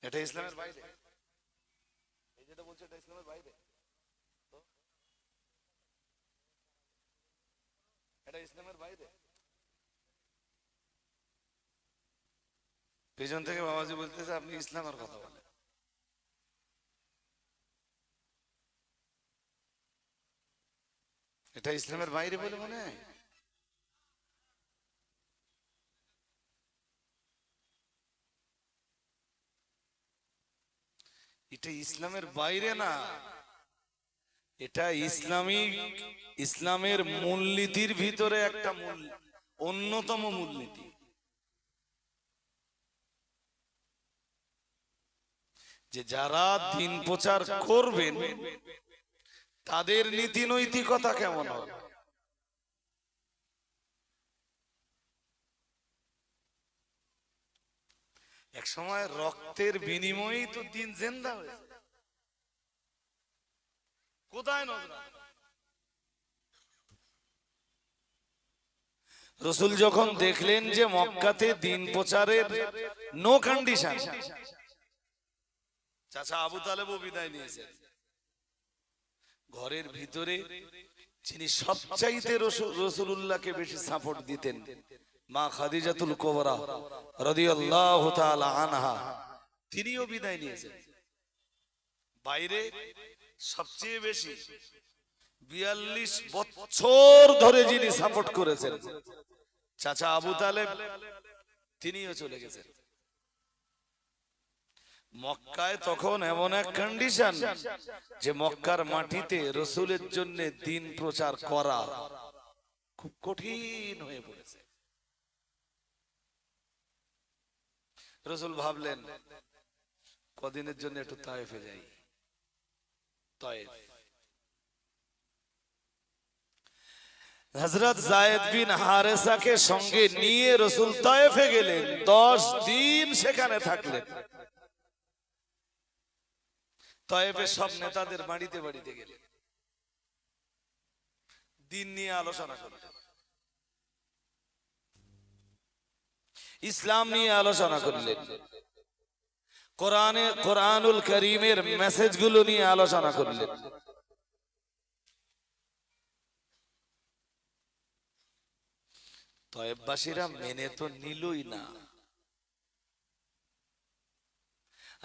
এটা ইসলামের বাইরে। এই যেটা বলছে এটা ইসলামের বাইরে, তো এটা ইসলামের বাইরে। পেছন থেকে বাবাজি বলতেছে আপনি ইসলামের কথা বলেন। এটা ইসলামের বাইরে বলে মনে হয়। এটা ইসলামের বাইরে না, এটা ইসলামের মূলনীতির ভিতরে একটা অন্যতম মূলনীতি, যে যারা দিন প্রচার করবেন তাদের নীতি নৈতিকতা কেমন হবে। এক সময় রক্তের বিনিময়েই তো দিন জিন্দা হয়েছে। কোথায় নজর? রসুল যখন দেখলেন যে মক্কাতে দিন প্রচারের নো কন্ডিশন, চাচা আবু তালেবও বিদায় নিয়েছেন। ঘরের ভিতরে যিনি সবচাইতে রাসূলুল্লাহকে বেশি সাপোর্ট দিতেন, মা খাদিজাতুল কুবরা রাদিয়াল্লাহু তাআলা আনহা, তিনিও বিদায় নিয়েছেন। বাইরে সবচেয়ে বেশি 42 বছর ধরে যিনি সাপোর্ট করেছেন চাচা আবু তালেব, তিনিও চলে গেছেন। মক্কায় তখন এমন এক কন্ডিশন যে মক্কার মাটিতে রসুলের জন্য দিন প্রচার করা খুব কঠিন হয়ে পড়েছে। রসুল ভাবলেন কদিনের জন্য একটু তায়েফে যাই। তায়েফ, হযরত যায়েদ বিন হারেসাকে সঙ্গে নিয়ে রসুল তায়েফে গেলেন। 10 দিন সেখানে থাকলেন। তায়েফের সব নেতাদের বাড়িতে বাড়িতে গেলেন, দিন নিয়ে আলোচনা করলেন, ইসলাম নিয়ে আলোচনা করলেন, কোরআনুল কারীমের মেসেজগুলো নিয়ে আলোচনা করলেন। তায়েফবাসীরা মেনে তো নিলই না।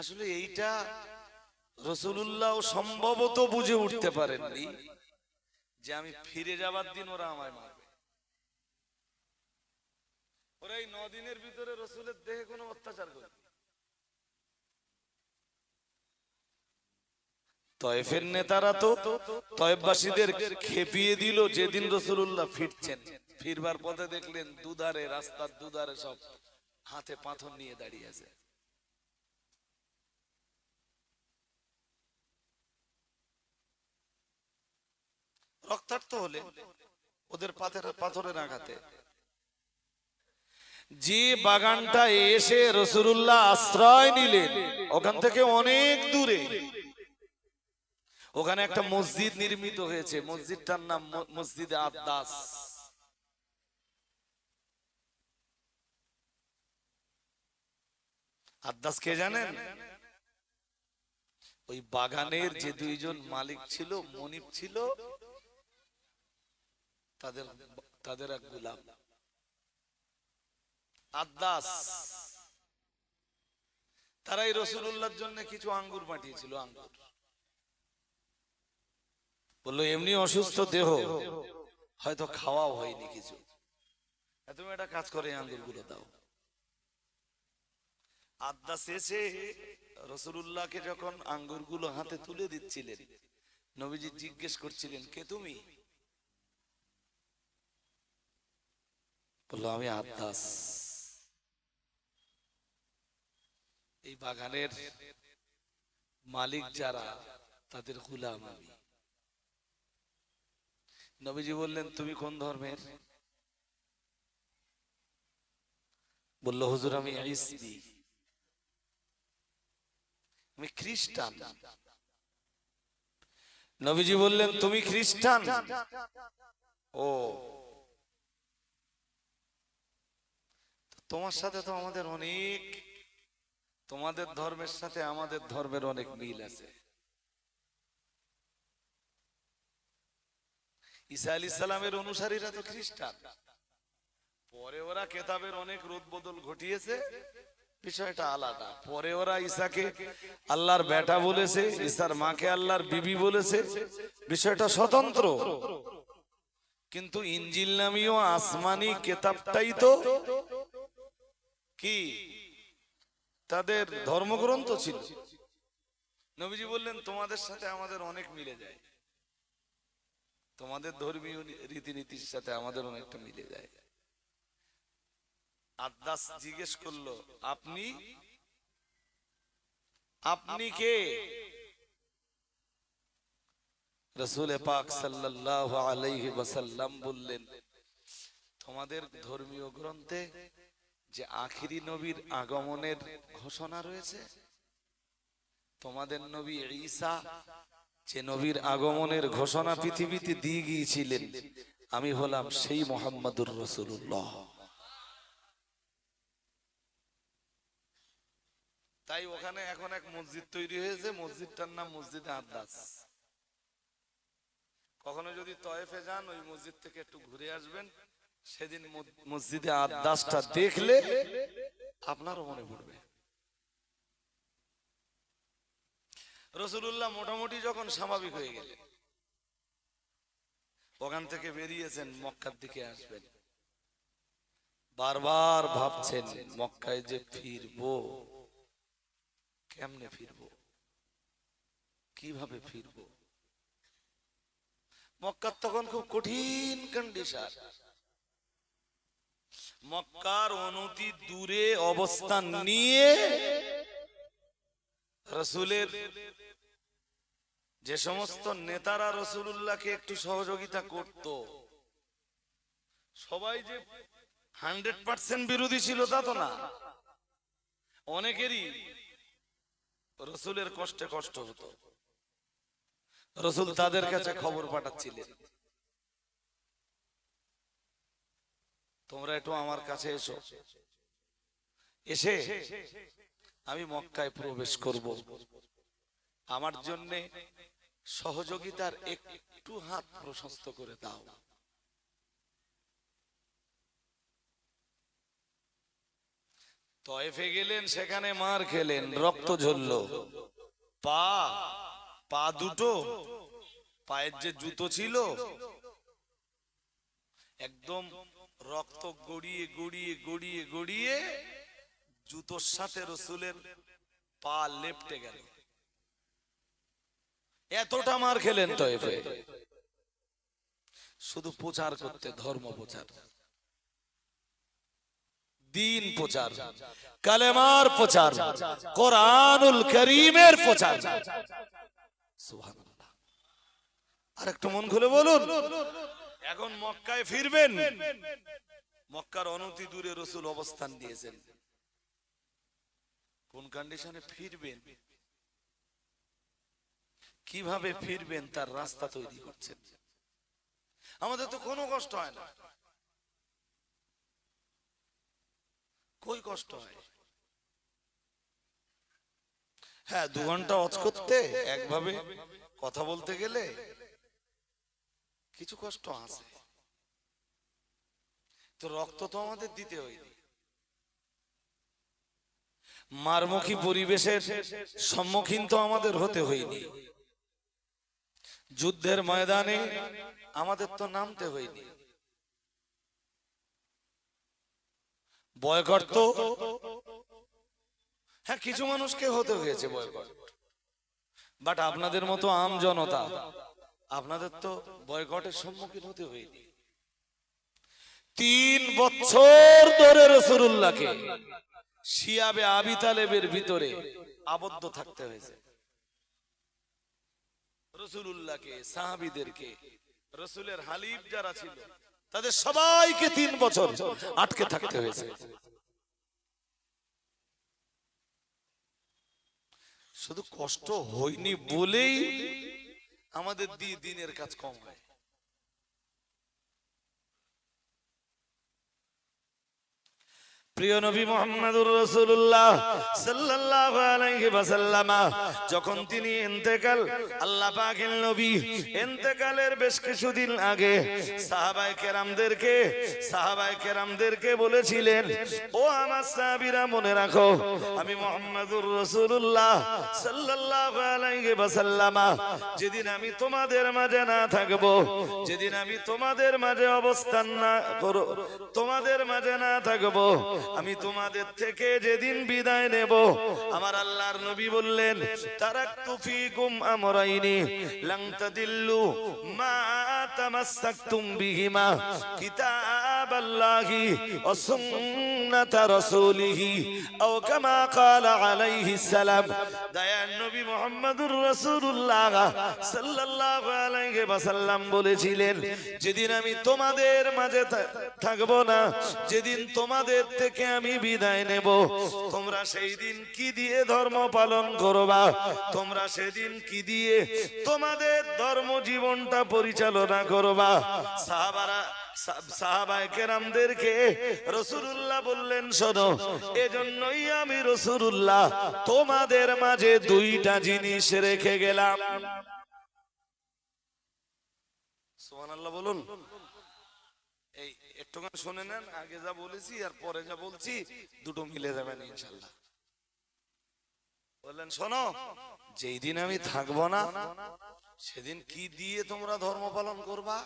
আসলে এইটা রাসূলুল্লাহ সম্ভবত বুঝে উঠতে পারেননি যে আমি ফিরে যাবার দিন ওরা আমায় মারবে। ওরা এই 9 দিনের ভিতরে রসুলের দেহে কোনো অত্যাচার করবে। তায়েফের নেতারা তো তায়েফবাসীদের খেপিয়ে দিল। যেদিন রাসূলুল্লাহ ফিরছেন, ফিরবার পথে দেখলেন দুধারে, রাস্তার দুধারে সব হাতে পাথর নিয়ে দাঁড়িয়ে আছে। রক্তাক্ত হলে ওদের পাথরের আঘাতে। যে বাগানটা এসে রাসূলুল্লাহ আশ্রয় নিলেন ওখান থেকে অনেক দূরে, ওখানে একটা মসজিদ নির্মিত হয়েছে। মসজিদটার নাম মসজিদে আদ্দাস। আদ্দাস কে জানেন? ওই বাগানের যে দুইজন মালিক ছিল, মনিব ছিল, তাদের তাদের এক গোলাম আদ্দাস। তারাই রাসূলুল্লাহর জন্য কিছু আঙ্গুর পাঠিয়েছিল। আঙ্গুর বললো এমনি অসুস্থ দেহ, হয়তো খাওয়াও হয়নি কিছু, তুমি একটা কাজ করে আঙ্গুরগুলো দাও। আদ্দাস এসে রাসূলুল্লাহকে যখন আঙ্গুরগুলো হাতে তুলে দিচ্ছিলেন, নবীজি জিজ্ঞেস করছিলেন কে তুমি? বললো আমি আদ্দাস, এই বাগানের মালিক যারা তাদের গোলাম আমি। নবীজি বললেন তুমি কোন ধর্মের? বলল হুজুর আমি ইসবি, আমি খ্রিস্টান। নবীজি বললেন তুমি খ্রিস্টান? ও, তোমার সাথে তো আমাদের অনেক তোমাদের ধর্মের সাথে আমাদের ধর্মের অনেক মিল আছে। ঈসা আলাইহিস সালামের অনুসারীরা তো খ্রিস্টান, পরে ওরা কেতাবের অনেক রদবদল ঘটিয়েছে, বিষয়টা আলাদা। পরে ওরা ঈসাকে আল্লাহর বেটা বলেছে, ঈসার মাকে আল্লাহর বিবি বলেছে, বিষয়টা স্বতন্ত্র। কিন্তু ইনজিল নামীয় আসমানি কেতাবটাই তো কি তাদের ধর্মগ্রন্থ ছিল। নবীজি বললেন তোমাদের সাথে আমাদের অনেক মিলে যায়, তোমাদের ধর্মীয় রীতিনীতির সাথে আমাদের অনেকটা মিলে যায়। আদাস জিজ্ঞেস করলো, আপনি আপনি কে? রাসূল পাক সাল্লাল্লাহু আলাইহি ওয়াসাল্লাম বললেন, তোমাদের ধর্মীয় গ্রন্থে যে আখিরি নবীর আগমনের ঘোষণা রয়েছে, তোমাদের নবী ঈসা যে নবীর আগমনের ঘোষণা পৃথিবীতে দিয়ে গিয়েছিলেন, আমি হলাম সেই মুহাম্মদুর রাসূলুল্লাহ। তাই ওখানে এখন এক মসজিদ তৈরি হয়েছে, মসজিদটার নাম মসজিদে আদাস। কখনো যদি তয়েফে যান, ওই মসজিদ থেকে একটু ঘুরে আসবেন, সেদিন মসজিদে আদাসটা দেখলে আপনারও মনে পড়বে। রাসূলুল্লাহ মোটামুটি যখন স্বাভাবিক হয়ে গেলেন, ওখান থেকে বেরিয়েছেন, মক্কার দিকে আসবেন। বারবার ভাবছেন মক্কায় যে ফিরবো, কেমনে ফিরবো, কিভাবে ফিরবো। মক্কার তখন খুব কঠিন কন্ডিশন। মক্কার অনতি দূরে অবস্থান নিয়ে রাসূলের যে সমস্ত নেতারা রাসূলুল্লাহকে একটু সহযোগিতা করত, সবাই যে 100% বিরোধী ছিল তা তো না। অনেকেরই রাসূলের কষ্টে কষ্ট হতো। রাসূল তাদের কাছে খবর পাঠাচ্ছিলেন, তোমরা একটু আমার কাছে এসো, এসে আমি মক্কায় প্রবেশ করব, আমার জন্য সহযোগিতার একটু হাত প্রশস্ত করে দাও। তয়েফে গেলেন, সেখানে মার খেলেন, রক্ত ঝরলো। পা পা দুটো, পায়ের যে জুতো ছিল একদম রক্ত গড়িয়ে গড়িয়ে গড়িয়ে গড়িয়ে জুতোর সাথে রাসূলের পা লেপ্টে গেল। এতটা মার খেলেন তয়েফে, শুধু প্রচার করতে, ধর্ম প্রচার, দ্বীন প্রচার, কালেমার প্রচার, কোরআনুল কারীমের প্রচার। সুবহানাল্লাহ। আর একটু মন খুলে বলুন, এখন মক্কায় ফিরবেন, মক্কার অনতি দূরে রাসূল অবস্থান দিয়েছেন। কোন কন্ডিশনে ফিরবেন, কিভাবে ফিরবেন, তার রাস্তা তৈরি করছেন। আমাদের তো কোনো কষ্ট হয় না, কই কষ্ট হয়? হ্যাঁ, 2 ঘন্টা ওয়াজ করতে, একভাবে কথা বলতে গেলে কিছু কষ্ট আছে, তো রক্ত তো আমাদের দিতে হয়নি। মারমুখী পরিবেশের সম্মুখীন তো আমাদের হতে হয়নি, যুদ্ধের ময়দানে আমাদের তো নামতে হয়নি। বয়কট তো, হ্যাঁ কিছু মানুষকে হতে হয়েছে বয়কট, বাট আপনাদের মতো আম জনতা, আপনাদের তো বয়কটের সম্মুখীন হতে হয়নি। 3 বছর ধরে রাসূলুল্লাহকে শিয়াবে আবি তালেবের ভিতরে আবদ্ধ থাকতে হয়েছে। রাসূলুল্লাহকে, সাহাবীদেরকে, রাসূলের হালিফ যারা ছিল তাদের সবাইকে 3 বছর আটকে থাকতে হয়েছে। শুধু কষ্ট হয়নি বলেই আমাদের দিনের কাজ কম হয়। প্রিয় নবী মুহাম্মদুর রাসূলুল্লাহ সাল্লাল্লাহু আলাইহি ওয়াসাল্লাম যখন তিনি ইন্তেকাল, আল্লাহ পাকের নবী ইন্তেকালের বেশ কিছুদিন আগে সাহাবায়ে কেরামদেরকে বলেছিলেন, ও আমার সাহাবীরা মনে রাখো, আমি মুহাম্মদুর রাসূলুল্লাহ সাল্লাল্লাহু আলাইহি ওয়াসাল্লাম যেদিন আমি তোমাদের মাঝে না থাকব, যেদিন আমি তোমাদের মাঝে অবস্থান না করব, তোমাদের মাঝে না থাকব, আমি তোমাদের থেকে যেদিন বিদায় নেব, আমার আল্লাহর নবী বললেন, তারাকতু ফীকুম আমরাইনি লান তাদিল্লু মা তামাসসাকতুম বিহিমা কিতাবাল্লাহি ওয়া সুন্নাতা রাসূলিহি আও কামা ক্বালা আলাইহিস সালাম। দয়ার নবী মুহাম্মদুর রাসূলুল্লাহ সাল্লাল্লাহু আলাইহি ওয়াসাল্লাম বলেছিলেন, যেদিন আমি তোমাদের মাঝে থাকব না, যেদিন তোমাদের থেকে আমি বিদায় নেব, তোমরা সেই দিন কি দিয়ে ধর্ম পালন করবা, তোমরা সেদিন কি দিয়ে তোমাদের ধর্ম জীবনটা পরিচালনা করবা। সাহাবায়ে কেরামদেরকে রাসূলুল্লাহ বললেন, শোনো, এজন্যই আমি রাসূলুল্লাহ তোমাদের মাঝে দুইটা জিনিস রেখে গেলাম। সুবহানাল্লাহ বলুন। এই একটুখানি শুনে নেন, আগে যা বলেছি আর পরে যা বলছি দুটো মিলে যাবেন ইনশাআল্লাহ। বললেন, শোনো, যেই দিন আমি থাকবো না, সেদিন কি দিয়ে তোমরা ধর্ম পালন করবা,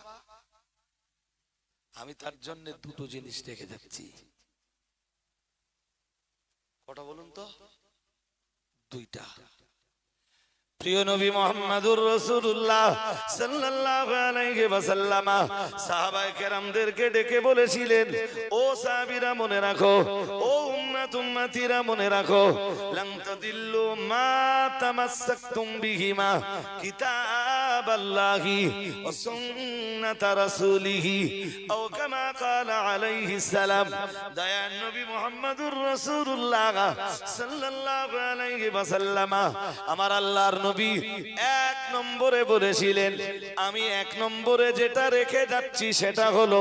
আমি তার জন্য দুটো জিনিস রেখে যাচ্ছি। কটা বলুন তো? দুইটা। প্রিয় নবী মুহাম্মদুর রাসূলুল্লাহ সাল্লাল্লাহু আলাইহি ওয়াসাল্লাম সাহাবায়ে কেরামদেরকে ডেকে বলেছিলেন, ও সাহাবীরা মনে রাখো, ও উম্মতিরা মনে রাখো, লান তাদিল্লু মা তামাসসাকতুম বিহিমা কিতাবাল্লাহি ওয়া সুন্নাতা রাসূলিহি আও কামা ক্বালা আলাইহিস সালাম। দয়ার নবী মুহাম্মদুর রাসূলুল্লাহ সাল্লাল্লাহু আলাইহি ওয়াসাল্লাম আমার আল্লাহর নবী এক নম্বরে বলেছিলেন, আমি এক নম্বরে যেটা রেখে যাচ্ছি সেটা হলো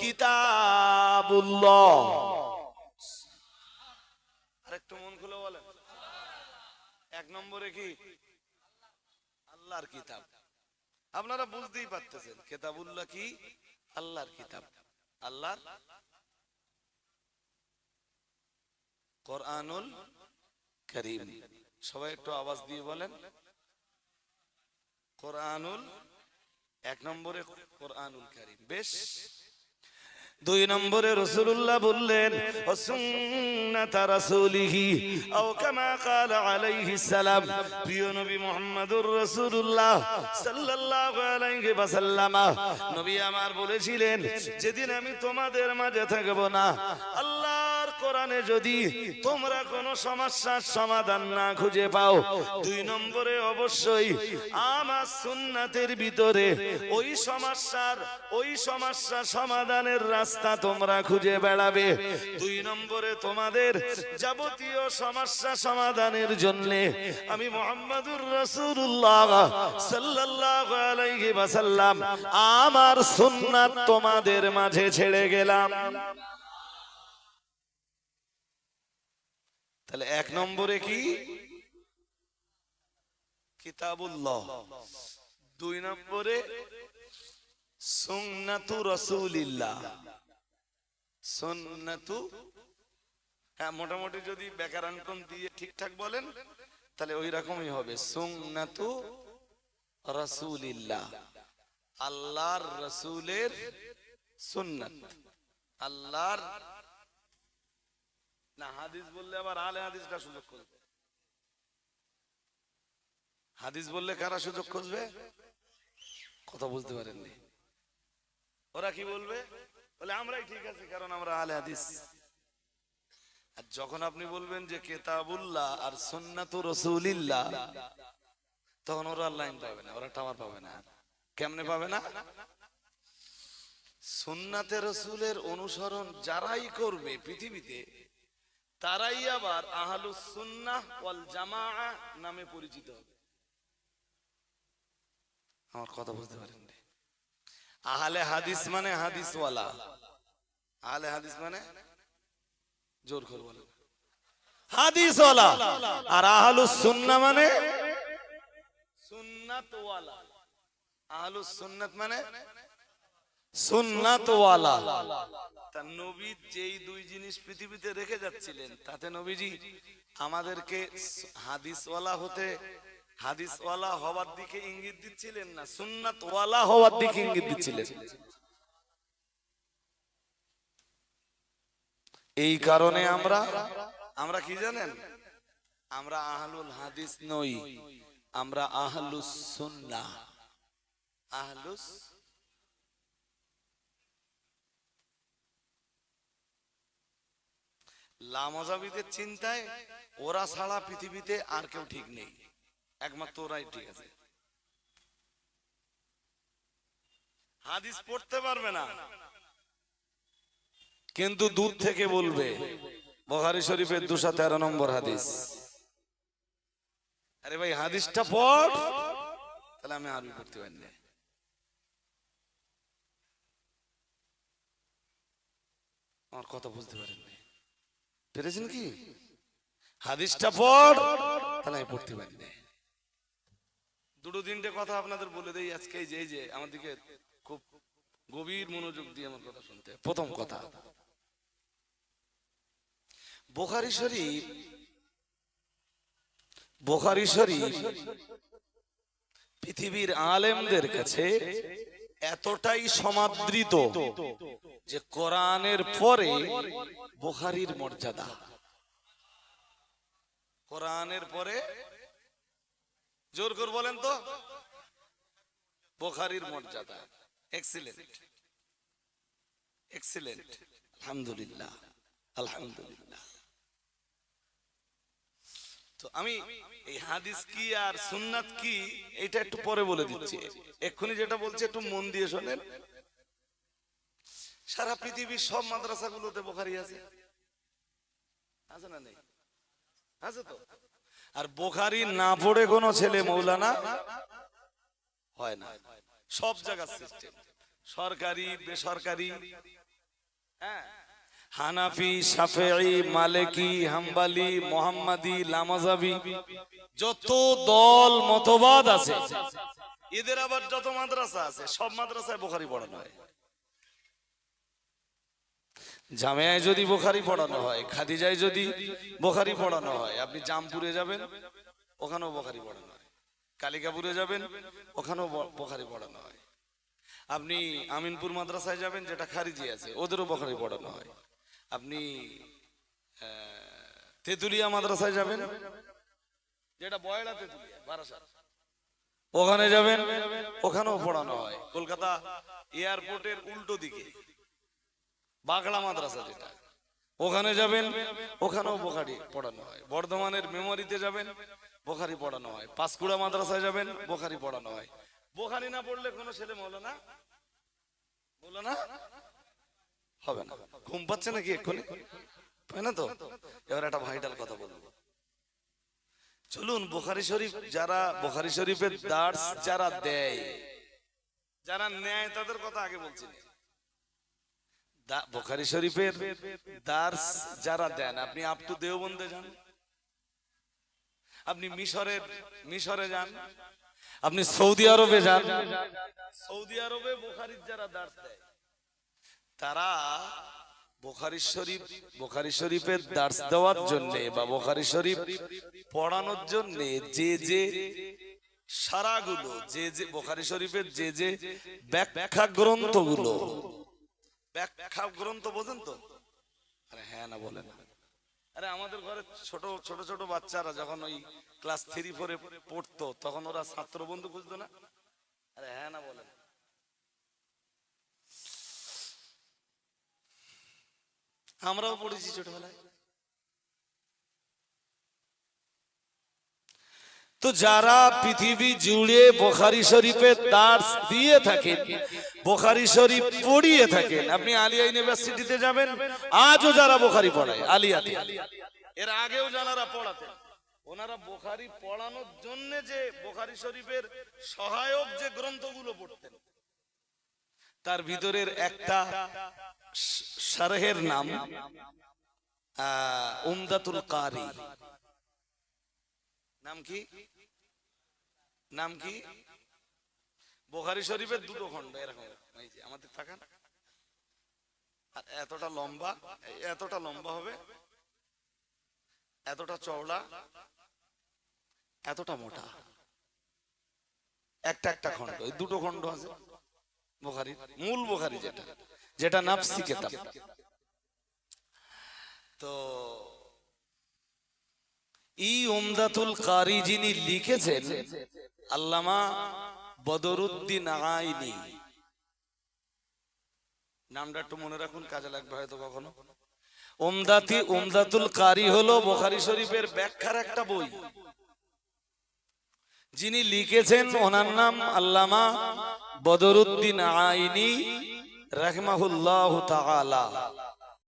কিতাবুল্লাহ। আরেকটু মন খুলে বলেন, এক নম্বরে কি? আল্লাহর কিতাব। আপনারা বুঝতেই পারতেছেন কিতাবুল্লাহ কি? আল্লাহর কিতাব, আল্লাহর কোরআনুল কারীম। সবাই একটু আওয়াজ দিয়ে বলেন, কোরআনুল, এক নম্বরে কোরআনুল কারীম। বেশ। দুই নম্বরে রাসূলুল্লাহ বললেন, ওয়া সুন্নাতা রাসূলিহি আও কামা ক্বালা আলাইহিস সালাম। প্রিয় নবী মুহাম্মদুর রাসূলুল্লাহ সাল্লাল্লাহু আলাইহি ওয়াসাল্লাম নবী আমার বলেছিলেন, যেদিন আমি তোমাদের মাঝে থাকব না, আল্লাহর কোরআনে যদি তোমরা কোনো সমস্যার সমাধান না খুঁজে পাও, দুই নম্বরে অবশ্যই আমার সুন্নাতের ভিতরে ওই সমস্যা সমাধানের রাস্তা তোমরা খুঁজে বেড়াবে। দুই নম্বরে তোমাদের যাবতীয় সমস্যা সমাধানের জন্য আমি মুহাম্মদুর রাসূলুল্লাহ সাল্লাল্লাহু আলাইহি ওয়াসাল্লাম আমার সুন্নাত তোমাদের মাঝে ছেড়ে গেলাম। তাহলে এক নম্বরে কি? কিতাবুল্লাহ। দুই নম্বরে সুন্নাতু রাসূলিল্লাহ। সুন্নাতু, হ্যাঁ, মোটামুটি যদি ব্যাকরণ দিয়ে ঠিকঠাক বলেন তাহলে ওই রকমই হবে, সুন্নাতু রাসূলিল্লাহ, আল্লাহর রাসূলের সুন্নাত। আল্লাহর না, হাদিস বললে আবার আলে হাদিসটা সুযোগ খুঁজবে। হাদিস বললে কারা সুযোগ খুঁজবে? কথা বুঝতে পারেননি? ওরা কি বলবে? বলে আমরাই ঠিক আছে, কারণ আমরা আলে হাদিস। আর যখন আপনি বলবেন যে কিতাবুল্লাহ আর সুন্নাতু রাসূলিল্লাহ, তখন ওরা লাইন পাবে না, ওরা টাওয়ার পাবে না। কেমনে পাবে না? সুন্নাতে রাসূলের অনুসরণ যারাই করবে পৃথিবীতে, তারাই আবার আহলুস সুন্নাহ ওয়াল জামাআহ নামে পরিচিত হবে। আমার কথা বুঝতে পারেন? আহলে হাদিস মানে হাদিসওয়ালা। আহলে হাদিস মানে জোর করে বলেন। হাদিসওয়ালা। আর আহলুস সুন্নাহ মানে সুন্নাতওয়ালা। আহলুস সুন্নাত মানে সুন্নাতওয়ালা। তা নবী যেই দুই জিনিস পৃথিবীতে রেখে যাচ্ছিলেন, তাতে নবীজি আমাদেরকে হাদিসওয়ালা হতে, হাদিসওয়ালা হওয়ার দিকে ইঙ্গিত দিচ্ছিলেন না সুন্নাতওয়ালা হওয়ার দিকে ইঙ্গিত দিচ্ছিলেন। এই কারণে আমরা কি জানেন, আমরা আহলুল হাদিস নই, আমরা আহলুস সুন্নাহ। আহলুস লামাজাবিদের চিন্তায় ওরা ছাড়া পৃথিবীতে আর কেউ ঠিক নেই, একমাত্র ওরাই ঠিক আছে। হাদিস পড়তে পারবে না, কিন্তু দূর থেকে বলবে বুখারী শরীফের 213 নম্বর হাদিস। আরে ভাই হাদিসটা পড়, তাহলে আমি আরবি পড়তে পারি না। আমার কথা বুঝতে পারেন না, পেরেছেন কি? হাদিসটা পড়, তাহলে আমি পড়তে পারি না। দুটো তিনটে কথা আপনাদের বলে দেই আজকে, যে আমার দিকে খুব গভীর মনোযোগ দিয়ে আমার কথা শুনতে। প্রথম কথা, বুখারী শরীফ পৃথিবীর আলেমদের কাছে এতটাই সমাদৃত যে কোরআনের পরে বুখারীর মর্যাদা। কোরআনের পরে, জোর করে বলেন তো, বুখারীর মর্যাদা। এক্সিলেন্ট, এক্সিলেন্ট, আলহামদুলিল্লাহ, আলহামদুলিল্লাহ। তো আমি এই হাদিস কি আর সুন্নাত কি এটা একটু পরে বলে দিচ্ছি। এক্ষুনি যেটা বলছি একটু মন দিয়ে শোনেন। সারা পৃথিবীর সব মাদ্রাসাগুলোতে বুখারী আছে, আছে না নেই? আছে তো। আর বুখারী না পড়ে কোনো ছেলে মৌলানা হয় না। সব জায়গার সিস্টেম, সরকারি বেসরকারি, হ্যাঁ, হানাফি, শাফেঈ, মালিকি, হাম্বলি, মুহাম্মাদি, লামাজাবি, যত দল মতবাদ আছে, এদের আবার যত মাদ্রাসা আছে, সব মাদ্রাসায় বুখারী পড়ানো হয়। জামিয়ায় যদি বুখারী পড়ানো হয়, খাদিজায় যদি বুখারী পড়ানো হয়, আপনি জামপুরে যাবেন, ওখানেও বুখারী পড়ানো হয়। কালিকাপুরে যাবেন, ওখানেও বুখারী পড়ানো হয়। আপনি আমিনপুর মাদ্রাসায় যাবেন, যেটা খারিজি আছে, ওদেরও বুখারী পড়ানো হয়। আপনি তেতুলিয়া মাদ্রাসায় যাবেন, যেটা বয়লা তেতুলিয়া বারাসাত, ওখানে যাবেন, ওখানেও পড়ানো হয়। কলকাতা এয়ারপোর্টের উল্টো দিকে বাগড়া মাদ্রাসা যেটা, ওখানে যাবেন, ওখানেও বুখারী পড়ানো হয়। বর্ধমানের মেমোরিতে যাবেন, বুখারী পড়ানো হয়। পাঁশকুড়া মাদ্রাসায় যাবেন, বুখারী পড়ানো হয়। বুখারী না পড়লে কোনো ছেলে মৌলানা হবে না। ঘুম পাচ্ছে নাকি এক্ষুনি? তাই না তো? এবার একটা ভাইটাল কথা বলবো, চলুন। বুখারী শরীফ যারা, বুখারী শরীফের দার্স যারা দেয়, যারা নেয়, তাদের কথা আগে বলছি না। বুখারী শরীফের দার্স যারা দেন, আপনি আপ টু দেওবন্দে যান, আপনি মিশরে যান, আপনি সৌদি আরবে যান, সৌদি আরবে বুখারীর যারা দার্স দেয়, তারা বুখারী শরীফের দার্স দেওয়ার জন্য বা বুখারী শরীফ পড়ানোর জন্য যে সারাগুলো, যে বুখারী শরীফের যে ব্যাখ্যা গ্রন্থগুলো, ব্যাখ্যা গ্রন্থ বোঝেন তো? আরে হ্যাঁ না বলেন। আরে আমাদের ঘরে ছোট ছোট বাচ্চারা যখন ওই ক্লাস 3-4 পড়তো, তখন ওরা ছাত্র বন্ধু খুঁজতো না? আরে হ্যাঁ না বলেন। আমরাও পড়েছি ছোটবেলায়। তো যারা পৃথিবী জুড়ে বুখারী শরীফের দার্স দিয়ে থাকেন, বুখারী শরীফ পড়িয়ে থাকেন, আপনি আলিয়া ইউনিভার্সিটিতে যাবেন, আজও যারা বুখারী পড়ায় আলিয়াতে, এর আগেও যারা পড়াতেন, ওনারা বুখারী পড়ানোর জন্য যে বুখারী শরীফের সহায়ক যে গ্রন্থগুলো পড়তেন, তার ভিতরের একটা শারহের নাম উমদাতুল কারি। নাম কি? নাম কি? বুখারী শরীফের দুটো খণ্ড এরকম, এই যে আমাদের তাকান, আর এতটা লম্বা, এতটা লম্বা হবে, এতটা চওড়া, এতটা মোটা, একটা একটা খণ্ড, এই দুটো খণ্ড আছে বুখারীর, মূল বুখারী যেটা, যেটা নাফসি কিতাব। তো এই উমদাতুল কারি যিনি লিখেছেন আল্লামা বদরুদ্দিন আইনি। নামটা একটু মনে রাখুন, কাজে লাগবে হয়তো কখনো। উমদাতুল কারি হলো বুখারী শরীফের ব্যাখ্যার একটা বই। যিনি লিখেছেন ওনার নাম আল্লামা বদরুদ্দিন আইনি রাহিমাহুল্লাহু তাআলা।